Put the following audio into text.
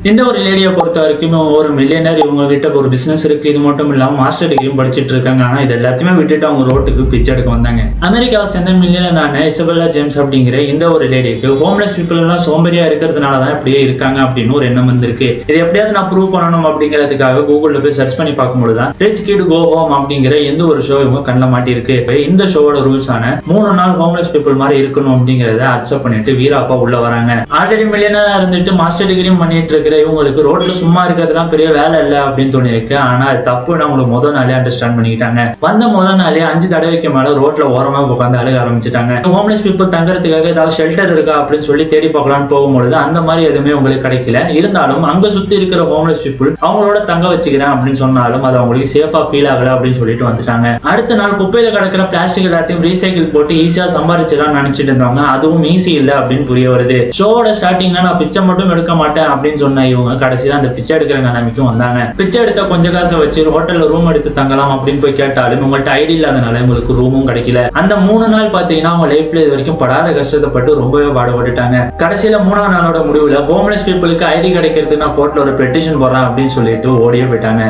இந்த ஒரு லேடியை பொறுத்த வரைக்கும் ஒரு மில்லியனர், இவங்க கிட்ட ஒரு பிசினஸ் இருக்கு. இது மட்டும் இல்லாம மாஸ்டர் டிகிரியும் படிச்சிட்டு இருக்காங்க. ஆனா இது எல்லாத்தையுமே விட்டுட்டு அவங்க ரோட்டுக்கு பிச்சை எடுக்க வந்தாங்க. அமெரிக்காவை சேர்ந்த மில்லியனரான இசபெல்லா ஜேம்ஸ் அப்படிங்கிற இந்த ஒரு லேடிக்கு ஹோம்லெஸ் பீப்புள் எல்லாம் சோம்பேறியா இருக்கிறதுனாலதான் இப்படியே இருக்காங்க அப்படின்னு ஒரு எண்ணம் வந்திருக்கு. இது எப்படியாவது நான் ப்ரூவ் பண்ணணும் அப்படிங்கிறதுக்காக கூகுள்ல போய் சர்ச் பண்ணி பார்க்கும்போதுதான் ரிச் கிட் கோ ஹோம் அப்படிங்கிற எந்த ஒரு ஷோ இவங்க கண்ணில் மாட்டிருக்கு. இந்த ஷோவோட ரூல்ஸ் ஆன 3 நாள் ஹோம்லெஸ் பீப்புள் மாதிரி இருக்கணும் அப்படிங்கறத அக்செப்ட் பண்ணிட்டு வீராப்பா உள்ள வராங்க. ஆல்ரெடி மில்லியனரா இருந்துட்டு மாஸ்டர் டிகிரியும் பண்ணிட்டு இருக்கிற இவங்களுக்கு ரோட்ல சும்மா இருக்கிறதுலாம் பெரிய வேலை இல்ல அப்படின்னு தோணிருக்கு. ஆனா அது தப்பு அவங்களுக்கு முதல் நாளே அண்டர்ஸ்டாண்ட் பண்ணிக்கிட்டாங்க. வந்த முதல் நாளே 5 தடவைக்கு மேல ரோட்ல ஓரமா உட்காந்து அழுக ஆரம்பிச்சிட்டாங்க. ஹோம்லெஸ் பீப்புள் தங்கறதுக்காக ஏதாவது ஷெல்டர் இருக்கா அப்படின்னு சொல்லி தேடி பார்க்கலாம்னு போகும்பொழுது அந்த மாதிரி எதுவுமே உங்களுக்கு கிடைக்கல. இருந்தாலும் அங்க சுத்தி இருக்கிற ஹோம்லெஸ் பீப்புள் அவங்களோட தங்க வச்சுக்கிறேன் அப்படின்னு சொன்னாலும் அது அவங்களுக்கு சேஃபா ஃபீல் ஆகல அப்படின்னு சொல்லிட்டு வந்துட்டாங்க. அடுத்த நாள் குப்பையில கிடக்கிற பிளாஸ்டிக் எல்லாத்தையும் ரீசைக்கிள் போட்டு ஈஸியா சம்பாதிச்சிடலாம் நினைச்சிட்டு இருந்தாங்க. அதுவும் ஈஸி இல்ல அப்படின்னு புரிய வருது. ஷோவோட ஸ்டார்டிங்ல நான் பிச்சை மட்டும் எடுக்க மாட்டேன் அப்படின்னு சொன்ன இவங்க கடைசியில அந்த பிச்சை எடுக்கிற நிலைமைக்கும் வந்தாங்க. பிச்சை எடுத்த கொஞ்ச காசை வச்சு ஹோட்டல்ல ரூம் எடுத்து தங்கலாம் அப்படின்னு போய் கேட்டாலும் உங்கள்ட்ட ஐடி இல்லாதனால உங்களுக்கு ரூமும் கிடைக்கல. அந்த 3 நாள் பாத்தீங்கன்னா அவங்க லைஃப்ல இது வரைக்கும் படாத கஷ்டப்பட்டு ரொம்பவே பாடுபட்டுட்டாங்க. கடைசியில 3ஆம் நாளோட முடிவுல ஹோம்லெஸ் பீப்புளுக்கு ஐடி கிடைக்கிறதுக்கு நான் கோர்ட்ல ஒரு பெட்டிஷன் போடுறேன் அப்படின்னு சொல்லிட்டு ஓடியே போயிட்டாங்க.